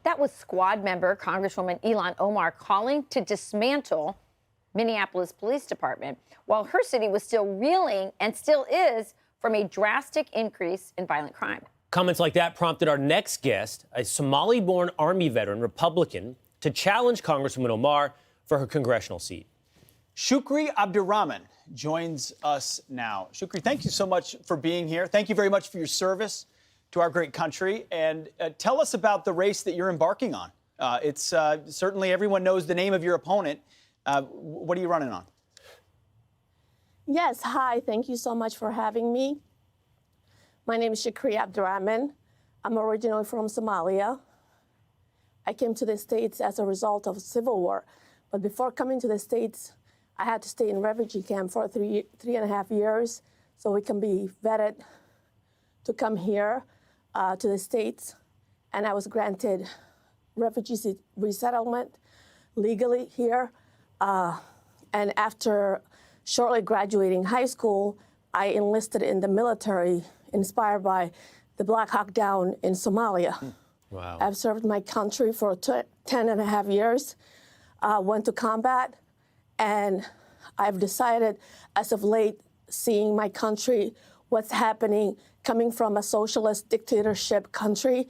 That was squad member Congresswoman Ilhan Omar calling to dismantle Minneapolis Police Department while her city was still reeling and still is from a drastic increase in violent crime. Comments like that prompted our next guest, a Somali-born Army veteran, Republican, to challenge Congresswoman Omar for her congressional seat. Shukri Abdirahman joins us now. Shukri, thank you so much for being here. Thank you very much for your service to our great country. And tell us about the race that you're embarking on. It's certainly everyone knows the name of your opponent. What are you running on? Yes, hi. Thank you so much for having me. My name is Shukri Abdirahman. I'm originally from Somalia. I came to the States as a result of civil war. But before coming to the States, I had to stay in refugee camp for three and a half years so we can be vetted to come here to the States. And I was granted refugee resettlement legally here. And after shortly graduating high school, I enlisted in the military, inspired by the Black Hawk Down in Somalia. Wow. I've served my country for 10 and a half years, went to combat, and I've decided as of late, seeing my country, what's happening, coming from a socialist dictatorship country,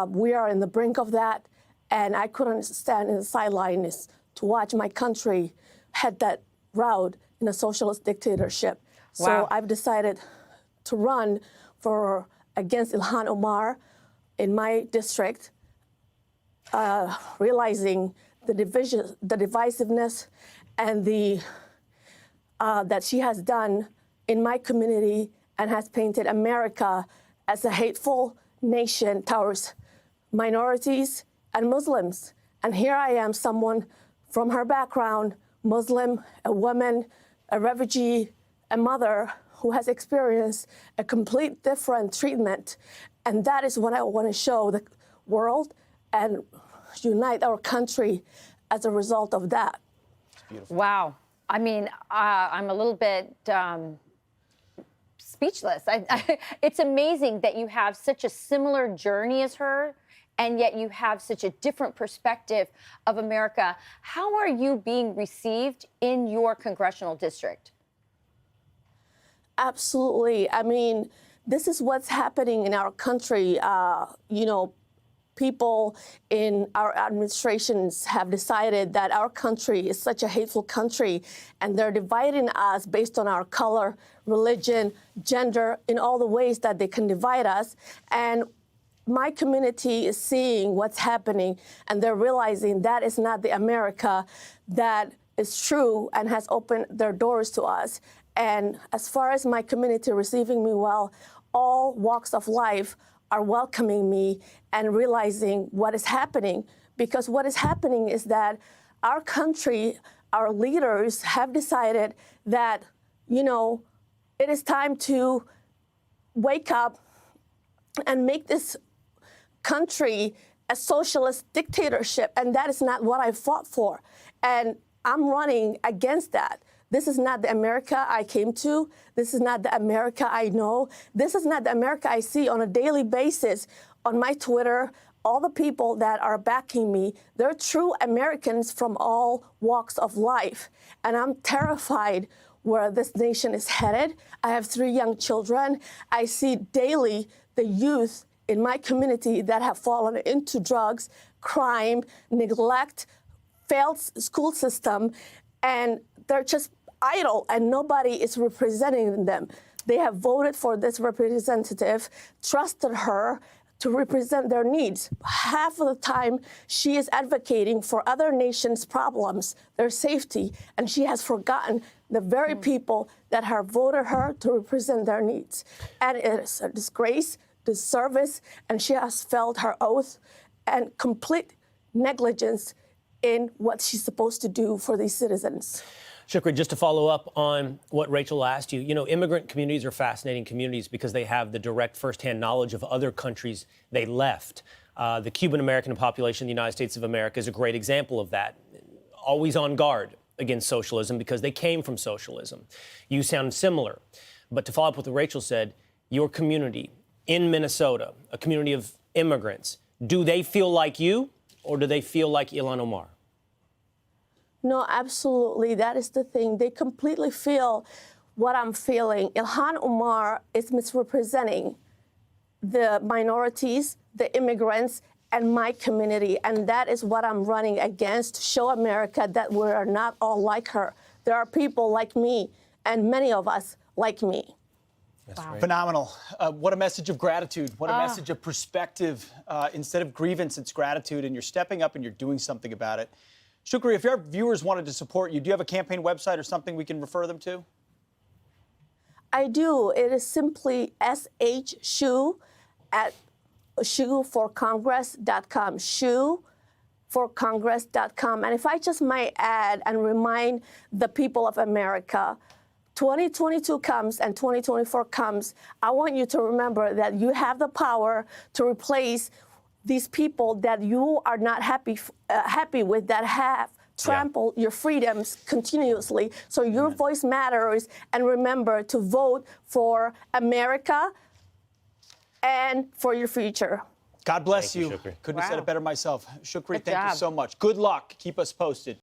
we are in the brink of that, and I couldn't stand in the sidelines to watch my country head that route in a socialist dictatorship. Wow. So I've decided to run against Ilhan Omar in my district, realizing the divisiveness and that she has done in my community and has painted America as a hateful nation towards minorities and Muslims. And here I am, someone from her background, Muslim, a woman, a refugee, a mother who has experienced a complete different treatment. And that is what I want to show the world and unite our country as a result of that. Wow. I mean, I'm a little bit speechless. It's amazing that you have such a similar journey as her, and yet you have such a different perspective of America. How are you being received in your congressional district? Absolutely. I mean, this is what's happening in our country. People in our administrations have decided that our country is such a hateful country, and they're dividing us based on our color, religion, gender, in all the ways that they can divide us. And my community is seeing what's happening, and they're realizing that is not the America that is true and has opened their doors to us. And as far as my community receiving me well, all walks of life are welcoming me and realizing what is happening. Because what is happening is that our country, our leaders have decided that, it is time to wake up and make this country a socialist dictatorship. And that is not what I fought for. And I'm running against that. This is not the America I came to. This is not the America I know. This is not the America I see on a daily basis on my Twitter. All the people that are backing me, they're true Americans from all walks of life. And I'm terrified where this nation is headed. I have 3 young children. I see daily the youth in my community that have fallen into drugs, crime, neglect, failed school system, and they're just idle, and nobody is representing them. They have voted for this representative, trusted her to represent their needs. Half of the time, she is advocating for other nations' problems, their safety, and she has forgotten the very people that have voted her to represent their needs. And it is a disgrace, disservice, and she has failed her oath and complete negligence in what she's supposed to do for these citizens. Shukri, just to follow up on what Rachel asked you, immigrant communities are fascinating communities because they have the direct firsthand knowledge of other countries they left. The Cuban-American population in the United States of America is a great example of that. Always on guard against socialism because they came from socialism. You sound similar. But to follow up with what Rachel said, your community in Minnesota, a community of immigrants, Do they feel like you, or do they feel like Ilhan Omar? No, absolutely. That is the thing. They completely feel what I'm feeling. Ilhan Omar is misrepresenting the minorities, the immigrants, and my community. And that is what I'm running against, to show America that we are not all like her. There are people like me, and many of us like me. Wow. Phenomenal. What a message of gratitude. What a message of perspective. Instead of grievance, it's gratitude, and you're stepping up and you're doing something about it. Shukri, if our viewers wanted to support you, do you have a campaign website or something we can refer them to? I do. It is simply SHU at shoeforcongress.com. Shoeforcongress.com. And if I just might add and remind the people of America, 2022 comes and 2024 comes, I want you to remember that you have the power to replace these people that you are not happy with, that have trampled your freedoms continuously. So your voice matters, and remember to vote for America and for your future. God bless Thank you, you. Shukri. Couldn't have said Wow. it better myself. Shukri, Good thank you job. so much. Good luck. Keep us posted.